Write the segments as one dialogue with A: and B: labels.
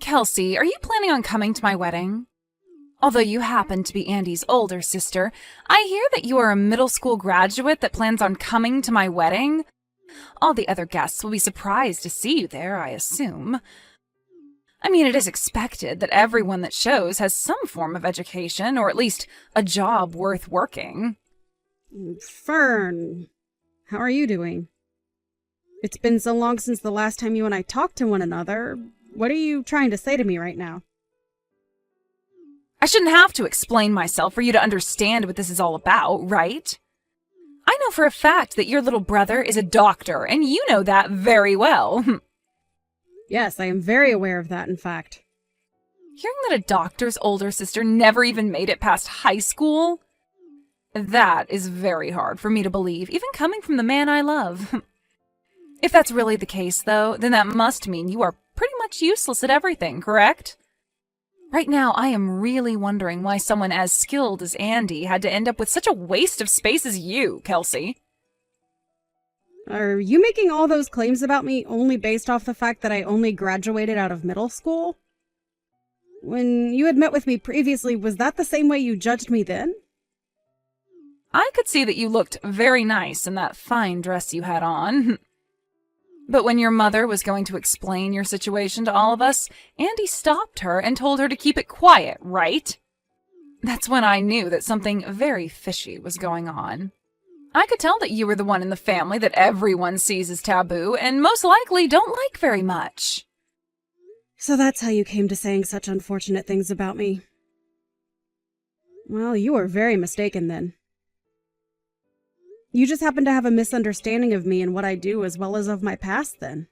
A: Kelsey, are you planning on coming to my wedding? Although you happen to be Andy's older sister, I hear that you are a middle school graduate that plans on coming to my wedding. All the other guests will be surprised to see you there, I assume. I mean, it is expected that everyone that shows has some form of education, or at least a job worth working.
B: Fern, how are you doing? It's been so long since the last time you and I talked to one another. What are you trying to say to me right now?
A: I shouldn't have to explain myself for you to understand what this is all about, right? I know for a fact that your little brother is a doctor, and you know that very well.
B: Yes, I am very aware of that, in fact.
A: Hearing that a doctor's older sister never even made it past high school? That is very hard for me to believe, even coming from the man I love. If that's really the case, though, then that must mean you are pretty much useless at everything, correct? Right now, I am really wondering why someone as skilled as Andy had to end up with such a waste of space as you, Kelsey.
B: Are you making all those claims about me only based off the fact that I only graduated out of middle school? When you had met with me previously, was that the same way you judged me then?
A: I could see that you looked very nice in that fine dress you had on. But when your mother was going to explain your situation to all of us, Andy stopped her and told her to keep it quiet, right? That's when I knew that something very fishy was going on. I could tell that you were the one in the family that everyone sees as taboo and most likely don't like very much.
B: So that's how you came to saying such unfortunate things about me. Well, you were very mistaken then. You just happen to have a misunderstanding of me and what I do as well as of my past then.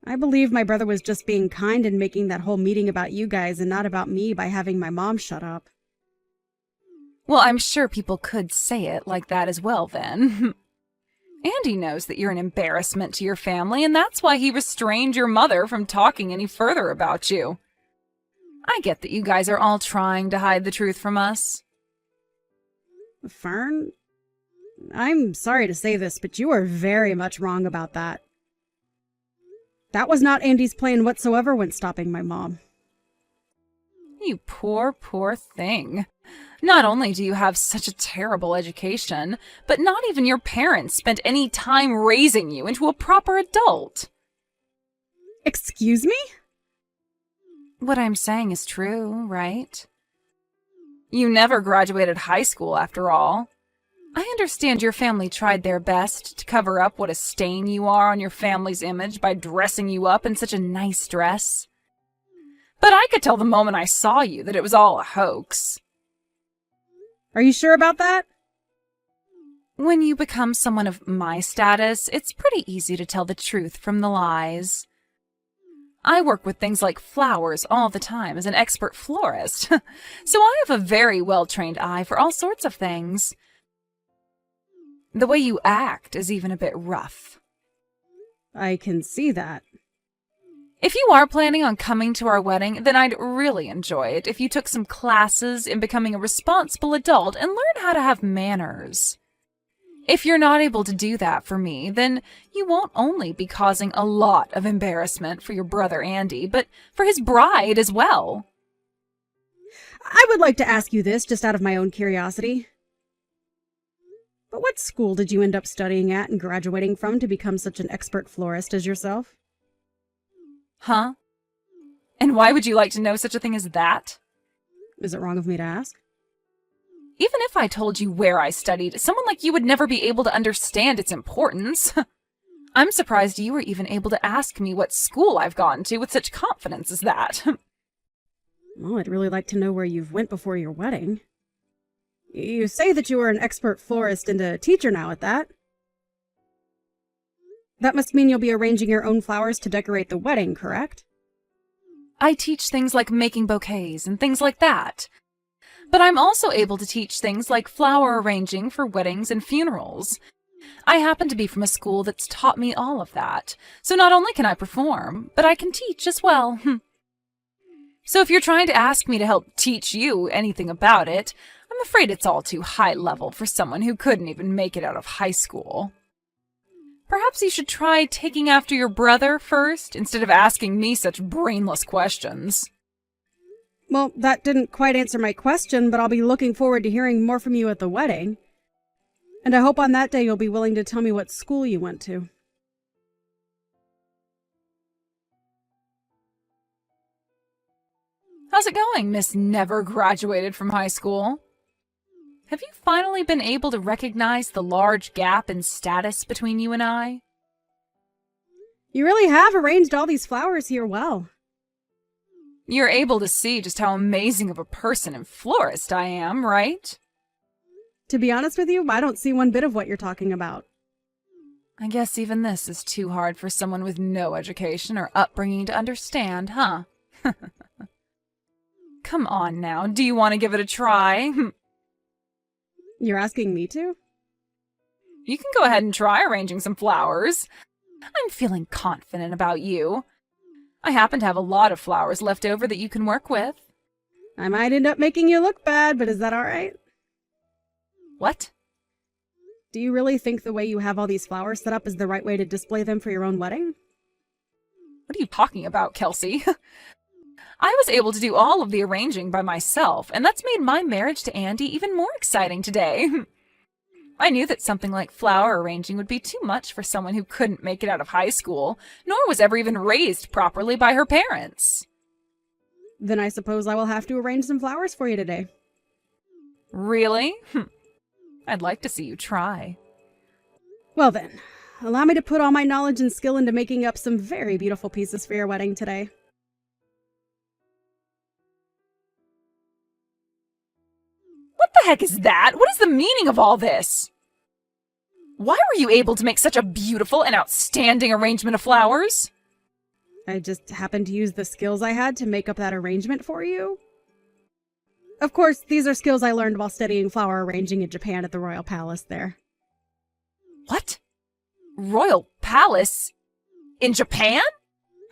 B: I believe my brother was just being kind and making that whole meeting about you guys and not about me by having my mom shut up.
A: Well, I'm sure people could say it like that as well then. Andy knows that you're an embarrassment to your family, and that's why he restrained your mother from talking any further about you. I get that you guys are all trying to hide the truth from us.
B: Fern, I'm sorry to say this, but you are very much wrong about that. That was not Andy's plan whatsoever when stopping my mom.
A: You poor, poor thing. Not only do you have such a terrible education, but not even your parents spent any time raising you into a proper adult.
B: Excuse me?
A: What I'm saying is true, right? You never graduated high school, after all. I understand your family tried their best to cover up what a stain you are on your family's image by dressing you up in such a nice dress. But I could tell the moment I saw you that it was all a hoax.
B: Are you sure about that?
A: When you become someone of my status, it's pretty easy to tell the truth from the lies. I work with things like flowers all the time as an expert florist, so I have a very well-trained eye for all sorts of things. The way you act is even a bit rough.
B: I can see that.
A: If you are planning on coming to our wedding, then I'd really enjoy it if you took some classes in becoming a responsible adult and learn how to have manners. If you're not able to do that for me, then you won't only be causing a lot of embarrassment for your brother Andy, but for his bride as well.
B: I would like to ask you this just out of my own curiosity. But what school did you end up studying at and graduating from to become such an expert florist as yourself?
A: Huh? And why would you like to know such a thing as that?
B: Is it wrong of me to ask?
A: Even if I told you where I studied, someone like you would never be able to understand its importance. I'm surprised you were even able to ask me what school I've gone to with such confidence as that.
B: Well, I'd really like to know where you've went before your wedding. You say that you are an expert florist and a teacher now at that. That must mean you'll be arranging your own flowers to decorate the wedding, correct?
A: I teach things like making bouquets and things like that. But I'm also able to teach things like flower arranging for weddings and funerals. I happen to be from a school that's taught me all of that, so not only can I perform, but I can teach as well. So if you're trying to ask me to help teach you anything about it, I'm afraid it's all too high level for someone who couldn't even make it out of high school. Perhaps you should try taking after your brother first, instead of asking me such brainless questions.
B: Well, that didn't quite answer my question, but I'll be looking forward to hearing more from you at the wedding. And I hope on that day you'll be willing to tell me what school you went to.
A: How's it going, Miss Never Graduated from High School? Have you finally been able to recognize the large gap in status between you and I?
B: You really have arranged all these flowers here well.
A: You're able to see just how amazing of a person and florist I am, right?
B: To be honest with you, I don't see one bit of what you're talking about.
A: I guess even this is too hard for someone with no education or upbringing to understand, huh? Come on now, do you want to give it a try?
B: You're asking me to?
A: You can go ahead and try arranging some flowers. I'm feeling confident about you. I happen to have a lot of flowers left over that you can work with.
B: I might end up making you look bad, but is that all right?
A: What?
B: Do you really think the way you have all these flowers set up is the right way to display them for your own wedding?
A: What are you talking about, Kelsey? I was able to do all of the arranging by myself, and that's made my marriage to Andy even more exciting today. I knew that something like flower arranging would be too much for someone who couldn't make it out of high school, nor was ever even raised properly by her parents.
B: Then I suppose I will have to arrange some flowers for you today.
A: Really? I'd like to see you try.
B: Well then, allow me to put all my knowledge and skill into making up some very beautiful pieces for your wedding today.
A: What the heck is that? What is the meaning of all this? Why were you able to make such a beautiful and outstanding arrangement of flowers?
B: I just happened to use the skills I had to make up that arrangement for you. Of course, these are skills I learned while studying flower arranging in Japan at the Royal Palace there.
A: What? Royal Palace? In Japan?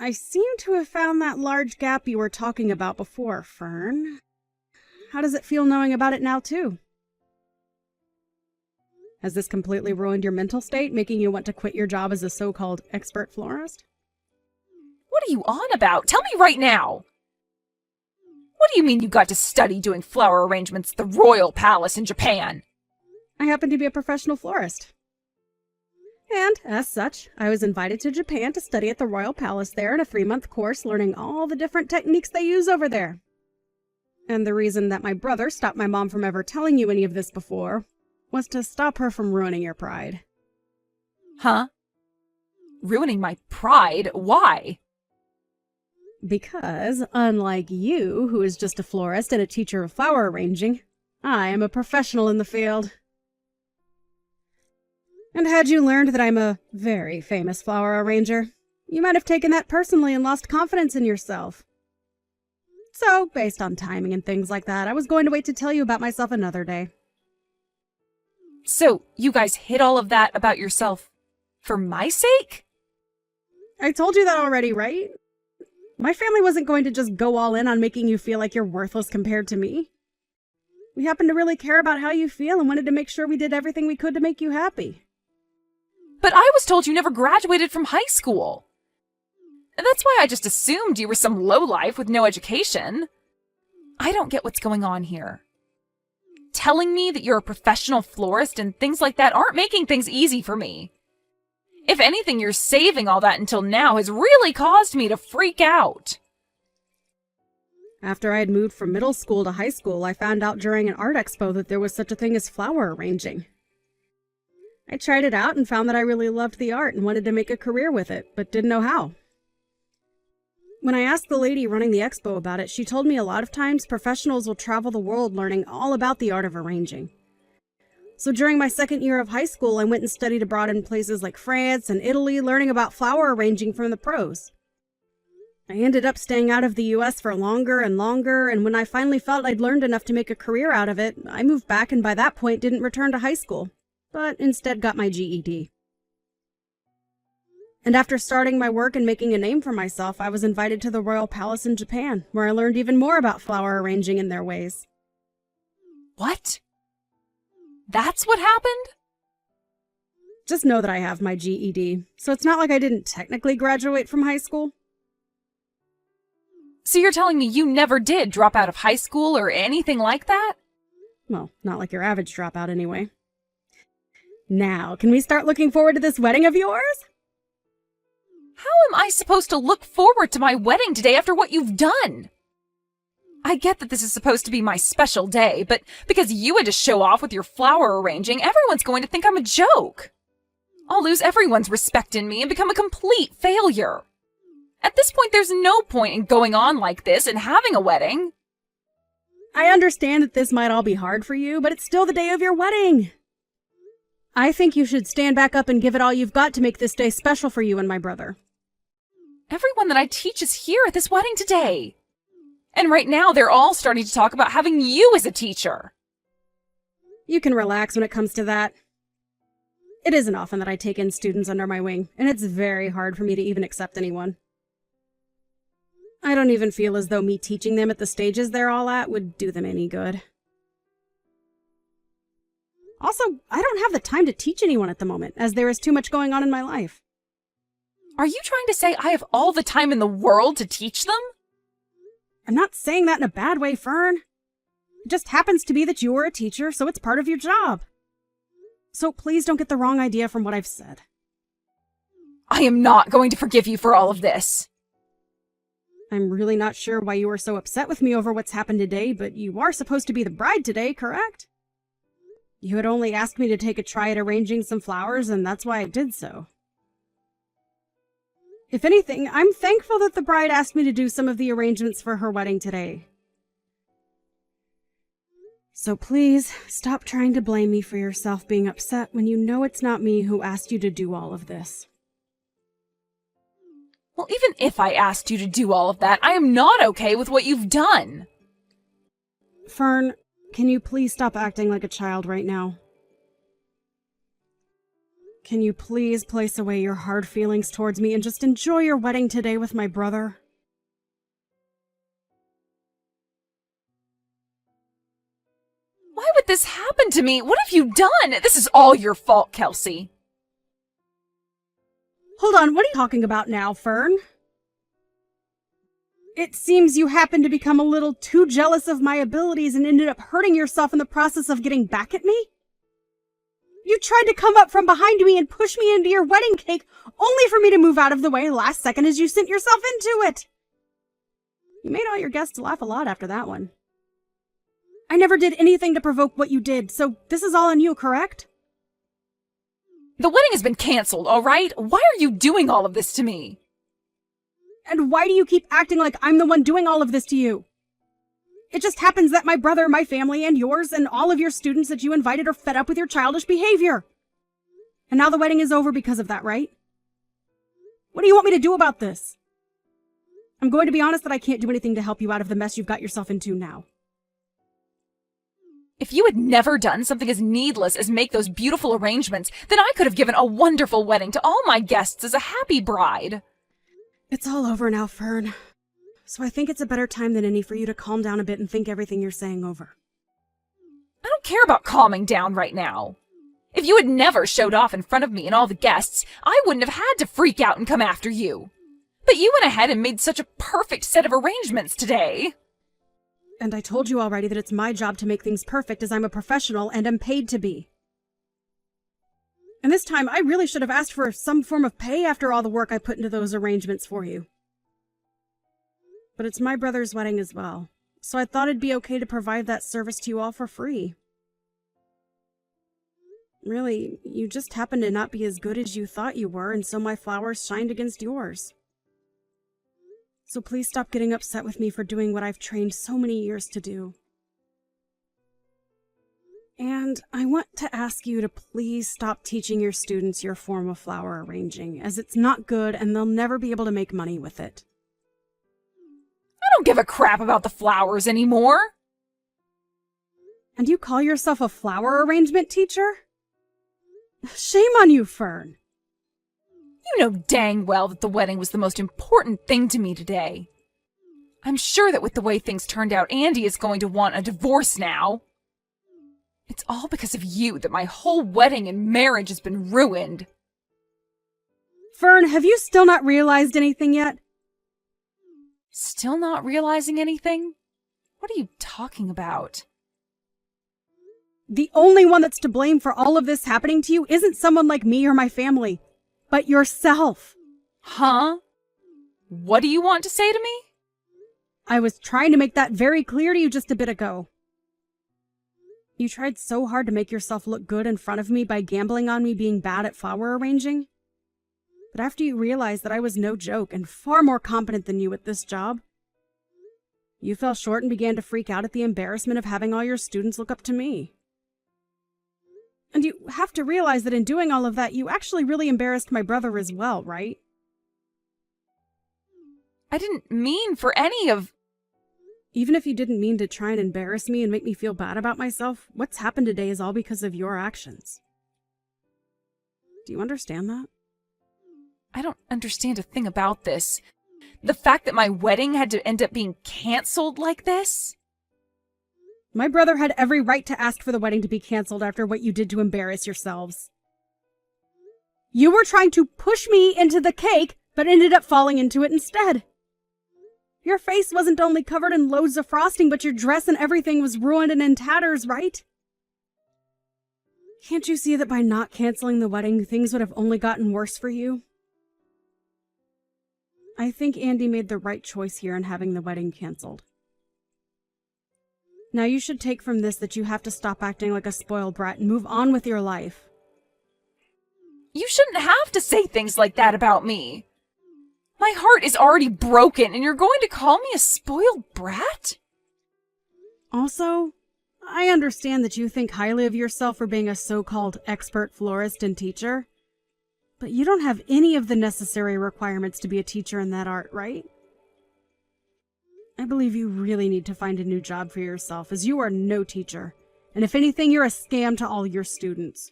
B: I seem to have found that large gap you were talking about before, Fern. How does it feel knowing about it now, too? Has this completely ruined your mental state, making you want to quit your job as a so-called expert florist?
A: What are you on about? Tell me right now! What do you mean you got to study doing flower arrangements at the Royal Palace in Japan?
B: I happen to be a professional florist. And, as such, I was invited to Japan to study at the Royal Palace there in a 3-month course learning all the different techniques they use over there. And the reason that my brother stopped my mom from ever telling you any of this before was to stop her from ruining your pride.
A: Huh? Ruining my pride? Why?
B: Because, unlike you, who is just a florist and a teacher of flower arranging, I am a professional in the field. And had you learned that I'm a very famous flower arranger, you might have taken that personally and lost confidence in yourself. So, based on timing and things like that, I was going to wait to tell you about myself another day.
A: So, you guys hid all of that about yourself for my sake?
B: I told you that already, right? My family wasn't going to just go all in on making you feel like you're worthless compared to me. We happened to really care about how you feel and wanted to make sure we did everything we could to make you happy.
A: But I was told you never graduated from high school. And that's why I just assumed you were some lowlife with no education. I don't get what's going on here. Telling me that you're a professional florist and things like that aren't making things easy for me. If anything, your saving all that until now has really caused me to freak out.
B: After I had moved from middle school to high school, I found out during an art expo that there was such a thing as flower arranging. I tried it out and found that I really loved the art and wanted to make a career with it, but didn't know how. When I asked the lady running the expo about it, she told me a lot of times professionals will travel the world learning all about the art of arranging. So during my second year of high school, I went and studied abroad in places like France and Italy, learning about flower arranging from the pros. I ended up staying out of the US for longer and longer, and when I finally felt I'd learned enough to make a career out of it, I moved back and by that point didn't return to high school, but instead got my GED. And after starting my work and making a name for myself, I was invited to the Royal Palace in Japan, where I learned even more about flower arranging and their ways.
A: What? That's what happened?
B: Just know that I have my GED, so it's not like I didn't technically graduate from high school.
A: So you're telling me you never did drop out of high school or anything like that?
B: Well, not like your average dropout anyway. Now, can we start looking forward to this wedding of yours?
A: How am I supposed to look forward to my wedding today after what you've done? I get that this is supposed to be my special day, but because you had to show off with your flower arranging, everyone's going to think I'm a joke. I'll lose everyone's respect in me and become a complete failure. At this point, there's no point in going on like this and having a wedding.
B: I understand that this might all be hard for you, but it's still the day of your wedding. I think you should stand back up and give it all you've got to make this day special for you and my brother.
A: Everyone that I teach is here at this wedding today. And right now, they're all starting to talk about having you as a teacher.
B: You can relax when it comes to that. It isn't often that I take in students under my wing, and it's very hard for me to even accept anyone. I don't even feel as though me teaching them at the stages they're all at would do them any good. Also, I don't have the time to teach anyone at the moment, as there is too much going on in my life.
A: Are you trying to say I have all the time in the world to teach them?
B: I'm not saying that in a bad way, Fern. It just happens to be that you are a teacher, so it's part of your job. So please don't get the wrong idea from what I've said.
A: I am not going to forgive you for all of this.
B: I'm really not sure why you are so upset with me over what's happened today, but you are supposed to be the bride today, correct? You had only asked me to take a try at arranging some flowers, and that's why I did so. If anything, I'm thankful that the bride asked me to do some of the arrangements for her wedding today. So please, stop trying to blame me for yourself being upset when you know it's not me who asked you to do all of this.
A: Well, even if I asked you to do all of that, I am not okay with what you've done.
B: Fern, can you please stop acting like a child right now? Can you please place away your hard feelings towards me and just enjoy your wedding today with my brother?
A: Why would this happen to me? What have you done? This is all your fault, Kelsey.
B: Hold on, what are you talking about now, Fern? It seems you happened to become a little too jealous of my abilities and ended up hurting yourself in the process of getting back at me? You tried to come up from behind me and push me into your wedding cake, only for me to move out of the way last second as you sent yourself into it. You made all your guests laugh a lot after that one. I never did anything to provoke what you did, so this is all on you, correct?
A: The wedding has been canceled, all right? Why are you doing all of this to me?
B: And why do you keep acting like I'm the one doing all of this to you? It just happens that my brother, my family, and yours, and all of your students that you invited are fed up with your childish behavior. And now the wedding is over because of that, right? What do you want me to do about this? I'm going to be honest that I can't do anything to help you out of the mess you've got yourself into now.
A: If you had never done something as needless as make those beautiful arrangements, then I could have given a wonderful wedding to all my guests as a happy bride.
B: It's all over now, Fern. So I think it's a better time than any for you to calm down a bit and think everything you're saying over.
A: I don't care about calming down right now. If you had never showed off in front of me and all the guests, I wouldn't have had to freak out and come after you. But you went ahead and made such a perfect set of arrangements today.
B: And I told you already that it's my job to make things perfect as I'm a professional and am paid to be. And this time, I really should have asked for some form of pay after all the work I put into those arrangements for you. But it's my brother's wedding as well, so I thought it'd be okay to provide that service to you all for free. Really, you just happened to not be as good as you thought you were, and so my flowers shined against yours. So please stop getting upset with me for doing what I've trained so many years to do. And I want to ask you to please stop teaching your students your form of flower arranging, as it's not good and they'll never be able to make money with it.
A: I don't give a crap about the flowers anymore.
B: And you call yourself a flower arrangement teacher? Shame on you, Fern.
A: You know dang well that the wedding was the most important thing to me today. I'm sure that with the way things turned out, Andy is going to want a divorce now. It's all because of you that my whole wedding and marriage has been ruined.
B: Fern, have you still not realized anything yet?
A: Still not realizing anything? What are you talking about?
B: The only one that's to blame for all of this happening to you isn't someone like me or my family, but yourself.
A: Huh? What do you want to say to me?
B: I was trying to make that very clear to you just a bit ago. You tried so hard to make yourself look good in front of me by gambling on me being bad at flower arranging. But after you realized that I was no joke and far more competent than you at this job, you fell short and began to freak out at the embarrassment of having all your students look up to me. And you have to realize that in doing all of that, you actually really embarrassed my brother as well, right?
A: I didn't mean for any of...
B: Even if you didn't mean to try and embarrass me and make me feel bad about myself, what's happened today is all because of your actions. Do you understand that?
A: I don't understand a thing about this. The fact that my wedding had to end up being canceled like this?
B: My brother had every right to ask for the wedding to be canceled after what you did to embarrass yourselves. You were trying to push me into the cake, but ended up falling into it instead. Your face wasn't only covered in loads of frosting, but your dress and everything was ruined and in tatters, right? Can't you see that by not canceling the wedding, things would have only gotten worse for you? I think Andy made the right choice here in having the wedding canceled. Now you should take from this that you have to stop acting like a spoiled brat and move on with your life.
A: You shouldn't have to say things like that about me. My heart is already broken, and you're going to call me a spoiled brat?
B: Also, I understand that you think highly of yourself for being a so-called expert florist and teacher, but you don't have any of the necessary requirements to be a teacher in that art, right? I believe you really need to find a new job for yourself, as you are no teacher, and if anything, you're a scam to all your students.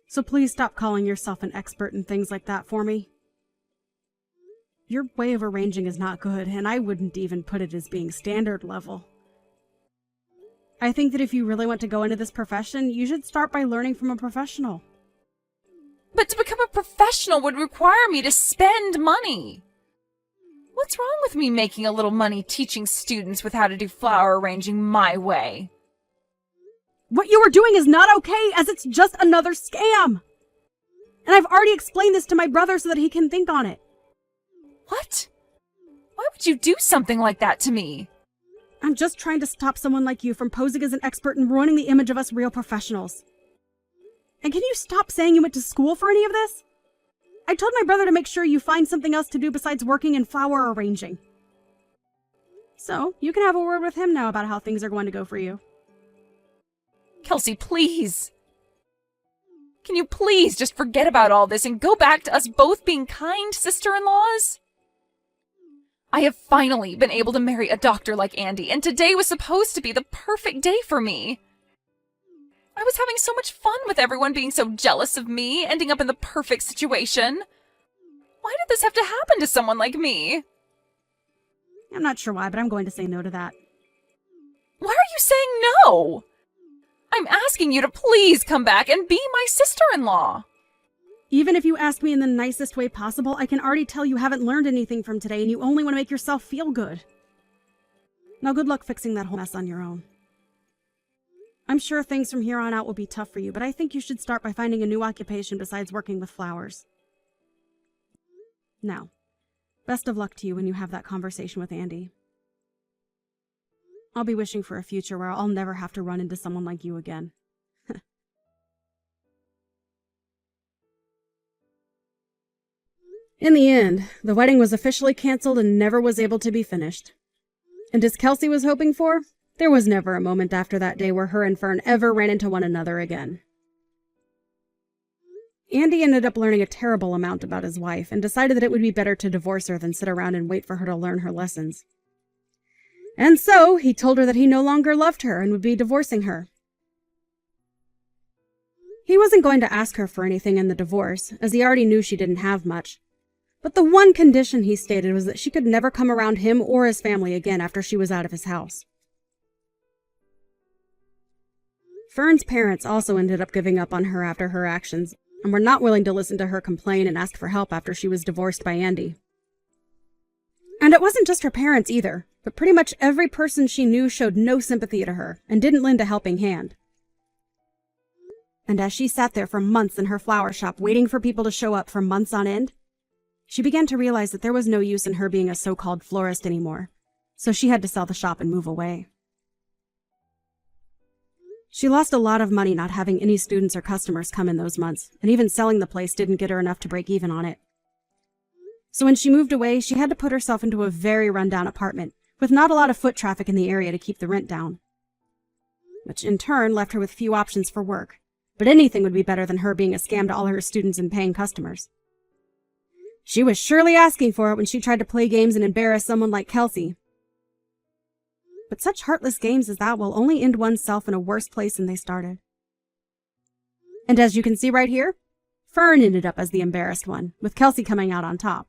B: So please stop calling yourself an expert in things like that for me. Your way of arranging is not good, and I wouldn't even put it as being standard level. I think that if you really want to go into this profession, you should start by learning from a professional.
A: But to become a professional would require me to spend money. What's wrong with me making a little money teaching students with how to do flower arranging my way?
B: What you are doing is not okay, as it's just another scam! And I've already explained this to my brother so that he can think on it.
A: What? Why would you do something like that to me?
B: I'm just trying to stop someone like you from posing as an expert and ruining the image of us real professionals. And can you stop saying you went to school for any of this? I told my brother to make sure you find something else to do besides working in flower arranging. So, you can have a word with him now about how things are going to go for you.
A: Kelsey, please. Can you please just forget about all this and go back to us both being kind sister-in-laws? I have finally been able to marry a doctor like Andy, and today was supposed to be the perfect day for me. I was having so much fun with everyone being so jealous of me, ending up in the perfect situation. Why did this have to happen to someone like me?
B: I'm not sure why, but I'm going to say no to that.
A: Why are you saying no? I'm asking you to please come back and be my sister-in-law.
B: Even if you ask me in the nicest way possible, I can already tell you haven't learned anything from today and you only want to make yourself feel good. Now good luck fixing that whole mess on your own. I'm sure things from here on out will be tough for you, but I think you should start by finding a new occupation besides working with flowers. Now, best of luck to you when you have that conversation with Andy. I'll be wishing for a future where I'll never have to run into someone like you again. In the end, the wedding was officially canceled and never was able to be finished. And as Kelsey was hoping for, there was never a moment after that day where her and Fern ever ran into one another again. Andy ended up learning a terrible amount about his wife and decided that it would be better to divorce her than sit around and wait for her to learn her lessons. And so, he told her that he no longer loved her and would be divorcing her. He wasn't going to ask her for anything in the divorce, as he already knew she didn't have much. But the one condition he stated was that she could never come around him or his family again after she was out of his house. Fern's parents also ended up giving up on her after her actions, and were not willing to listen to her complain and ask for help after she was divorced by Andy. And it wasn't just her parents either, but pretty much every person she knew showed no sympathy to her and didn't lend a helping hand. And as she sat there for months in her flower shop waiting for people to show up for months on end, she began to realize that there was no use in her being a so-called florist anymore, so she had to sell the shop and move away. She lost a lot of money not having any students or customers come in those months, and even selling the place didn't get her enough to break even on it. So when she moved away, she had to put herself into a very rundown apartment, with not a lot of foot traffic in the area to keep the rent down. Which in turn left her with few options for work, but anything would be better than her being a scam to all her students and paying customers. She was surely asking for it when she tried to play games and embarrass someone like Kelsey. But such heartless games as that will only end oneself in a worse place than they started. And as you can see right here, Fern ended up as the embarrassed one, with Kelsey coming out on top.